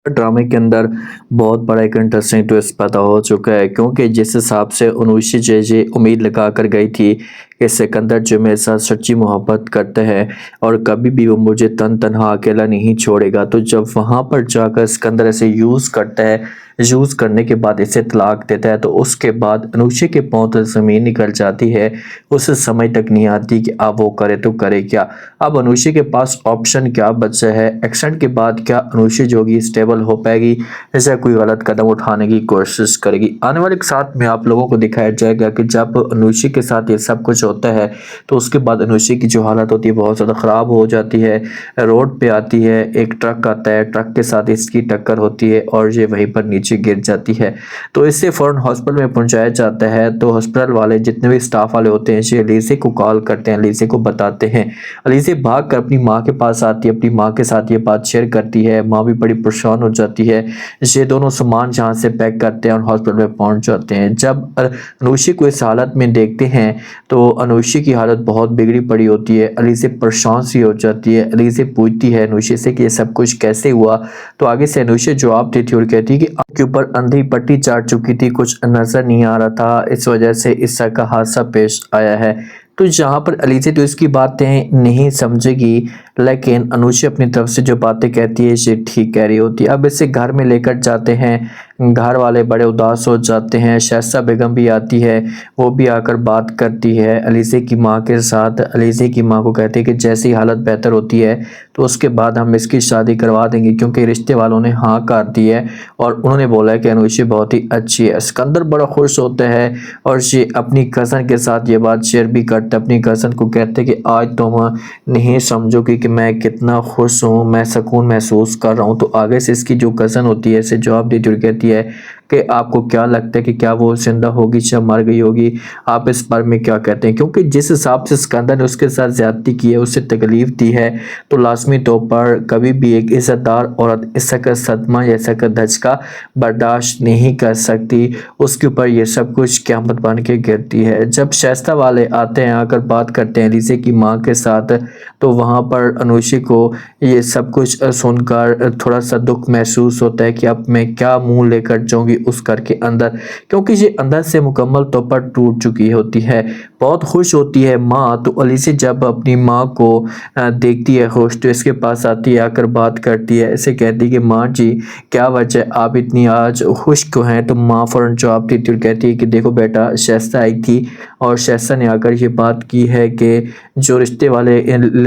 ड्रामे के अंदर बहुत बड़ा एक इंटरेस्टिंग ट्विस्ट पैदा हो चुका है, क्योंकि जिस हिसाब से अनुषी जे उम्मीद लगा कर गई थी कि सिकंदर जो मेरे साथ सच्ची मोहब्बत करते हैं और कभी भी वो मुझे तन्हा अकेला नहीं छोड़ेगा, तो जब वहां पर जाकर सिकंदर ऐसे यूज़ करता है, यूज़ करने के बाद इसे तलाक देता है, तो उसके बाद अनुषी के पांव तले ज़मीन निकल जाती है। उस समय तक नहीं आती कि अब वो करे तो करे क्या। अब अनुषी के पास ऑप्शन क्या बचा है? एक्सीडेंट के बाद क्या अनुषी जो होगी स्टेबल हो पाएगी, ऐसा कोई गलत कदम उठाने की कोशिश करेगी? आने वाले साथ में आप लोगों को दिखाया जाएगा कि जब अनुषी के साथ ये सब कुछ होता है तो उसके बाद अनुषी की जो हालत होती है बहुत ज़्यादा ख़राब हो जाती है। रोड पे आती है, एक ट्रक आता है, ट्रक के साथ इसकी टक्कर होती है और ये वहीं पर नीचे गिर जाती है। तो इससे फ़ौरन हॉस्पिटल में पहुंचाया जाता है। तो हॉस्पिटल वाले जितने भी स्टाफ वाले होते हैं ये अलीज़े को कॉल करते हैं, अलीज़े को बताते हैं। अलीज़े भाग कर अपनी माँ के पास आती है, अपनी माँ के साथ ये बात शेयर करती है। माँ भी बड़ी परेशान हो जाती है। ये दोनों सामान जहाँ से पैक करते हैं और हॉस्पिटल में पहुंच जाते हैं। जब अनुषी को इस हालत में देखते हैं तो अनुषी की हालत बहुत बिगड़ी पड़ी होती है। अलीज़े परेशान सी हो जाती है। अलीज़े पूछती है अनुषी से कि ये सब कुछ कैसे हुआ? तो आगे से अनुषी जवाब देती है और कहती है कि आपके ऊपर अंधी पट्टी चढ़ चुकी थी, कुछ नजर नहीं आ रहा था, इस वजह से इस तरह का हादसा पेश आया है। तो जहाँ पर अलीज़े तो इसकी बातें नहीं समझेगी, लेकिन अनुषी अपनी तरफ से जो बातें कहती है ये ठीक कह रही होती है। अब इसे घर में लेकर जाते हैं, घर वाले बड़े उदास हो जाते हैं। शाइस्ता बेगम भी आती है, वो भी आकर बात करती है अलीज़े की माँ के साथ। अलीज़े की माँ को कहती है कि जैसी हालत बेहतर होती है तो उसके बाद हम इसकी शादी करवा देंगे, क्योंकि रिश्ते वालों ने हाँ कर दी है और उन्होंने बोला है कि अनुषी बहुत ही अच्छी है। सिकंदर बड़ा खुश होता है और ये अपनी कज़न के साथ ये बात शेयर भी करता है। अपनी कज़न को कहते हैं कि आज तुम नहीं समझोगी कि मैं कितना खुश हूँ, मैं सुकून महसूस कर रहा हूँ। तो आगे से इसकी जो कज़न होती है इसे जवाब देती है और कहती है कि आपको क्या लगता है कि क्या वो जिंदा होगी या मर गई होगी? आप इस बारे में क्या कहते हैं? क्योंकि जिस हिसाब से सिकंदर ने उसके साथ ज्यादती की है, उसे तकलीफ दी है, तो लाजमी तौर पर कभी भी एक इज्जतदार औरत इस का सदमा या ऐसा का धचका बर्दाश्त नहीं कर सकती। उसके ऊपर ये सब कुछ क़यामत बन के गिरती है। जब शाइस्ता वाले आते हैं, आकर बात करते हैं अलीज़े की माँ के साथ, तो वहाँ पर अनुषी को ये सब कुछ सुनकर थोड़ा सा दुख महसूस होता है कि अब मैं क्या मुंह लेकर जाऊंगी उस घर के अंदर, क्योंकि ये अंदर से मुकम्मल तौर पर टूट चुकी होती है। बहुत खुश होती है माँ, तो अलीज़े जब अपनी माँ को देखती है खुश, तो इसके पास आती है, आकर बात करती है, इसे कहती है कि माँ जी क्या वजह आप इतनी आज खुश क्यों हैं? तो माँ फ़ौरन जवाब देती है और कहती है कि देखो बेटा, शाइस्ता आई थी और शाइस्ता ने आकर ये बात की है कि जो रिश्ते वाले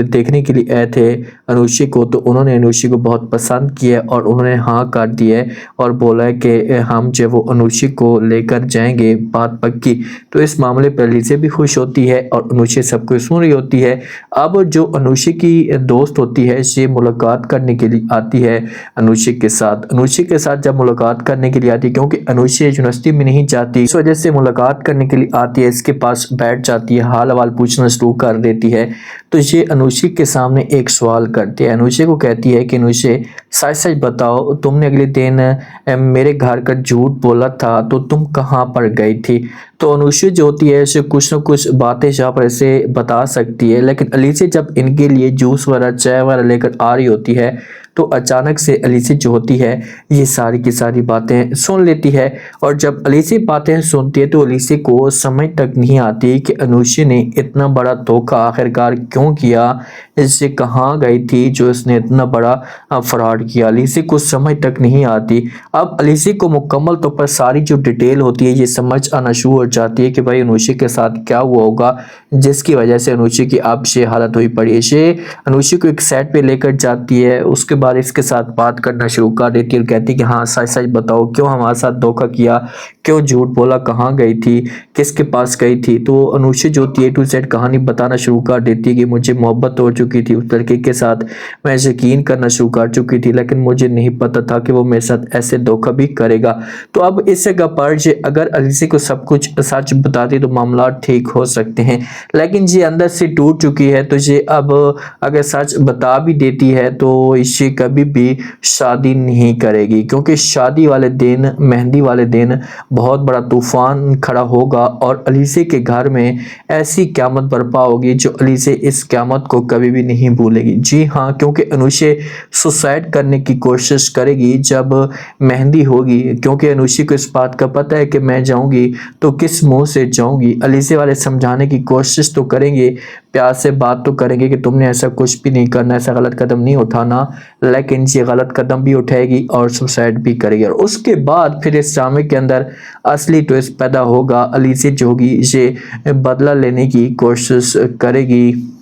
देखने के लिए आए थे अनुषी को, तो उन्होंने अनुषी को बहुत पसंद किया और उन्होंने हाँ कर दी है और बोला है कि हम जो वो अनुषी को लेकर जाएंगे, बात पक्की। तो इस मामले पर अलीज़े भी खुश होती है और अनुषी सब कुछ सुन रही होती है। अब जो अनुषी की दोस्त होती है ये मुलाकात करने के लिए आती है अनुषी के साथ। अनुषी के साथ जब मुलाकात करने के लिए आती है, क्योंकि अनुषी यूनिवर्सिटी में नहीं जाती, इस वजह से मुलाकात करने के लिए आती है, इसके पास बैठ जाती है, हाल हवाल पूछना शुरू कर देती है। तो ये अनुषी के सामने एक सवाल करती है, अनुषी को कहती है कि अनुषी सच सच बताओ, तुमने अगले दिन मेरे घर का झूठ बोला था, तो तुम कहाँ पर गई थी? तो अनुषी जो होती है इसे कुछ न कुछ बातें यहाँ पर ऐसे बता सकती है, लेकिन अलीज़े जब इनके लिए जूस वगैरह चाय वगैरह लेकर आ रही होती है तो अचानक से अलीज़े जो होती है ये सारी की सारी बातें सुन लेती है। और जब अलीज़े बातें सुनती है तो अलीज़े को समझ तक नहीं आती कि अनुषी ने इतना बड़ा धोखा आखिरकार क्यों किया, इससे कहाँ गई थी जो इसने इतना बड़ा फ्रॉड किया। अलीज़े को समझ तक नहीं आती। अब अलीज़े को मुकम्मल तौर पर सारी जो डिटेल होती है ये समझ आना शुरू हो जाती है कि भाई अनुषी के साथ क्या हुआ होगा जिसकी वजह से अनुषी की अब ये हालत हुई पड़ी है। ये अनुषी को एक साइड पे लेकर जाती है, उसके बाद इसके साथ बात करना शुरू कर देती है और कहती है कि हाँ सच सच बताओ, क्यों हमारे साथ धोखा किया, क्यों झूठ बोला, कहाँ गई थी, किसके पास गई थी? तो अनुषी जो होती है टू सेट कहानी बताना शुरू कर देती है कि मुझे मोहब्बत हो चुकी थी उस लड़के के साथ, मैं यकीन करना शुरू कर चुकी थी, लेकिन मुझे नहीं पता था कि वो मेरे साथ ऐसे धोखा भी करेगा। तो अब इस जगह पर जे अगर अलीज़े को सब कुछ सच बताती तो मामला ठीक हो सकते हैं, लेकिन ये अंदर से टूट चुकी है, तो ये अब अगर सच बता भी देती है तो इसे कभी भी शादी नहीं करेगी, क्योंकि शादी वाले दिन, मेहंदी वाले दिन बहुत बड़ा तूफान खड़ा होगा और अलीसे के घर में ऐसी क़यामत बर्पा होगी जो अलीसे इस क़यामत को कभी भी नहीं भूलेगी। जी हाँ, क्योंकि अनुषे सुसाइड करने की कोशिश करेगी जब मेहंदी होगी, क्योंकि अनुषी को इस बात का पता है कि मैं जाऊंगी तो किस मुंह से जाऊंगी। अलीसे वाले समझाने की कोशिश तो करेंगे, प्यार से बात तो करेंगे कि तुमने ऐसा कुछ भी नहीं करना, ऐसा गलत कदम नहीं उठाना, लेकिन ये गलत कदम भी उठाएगी और सुसाइड भी करेगी। और उसके बाद फिर इस ड्रामे के अंदर असली ट्विस्ट पैदा होगा। अलीसे जो होगी ये बदला लेने की कोशिश करेगी।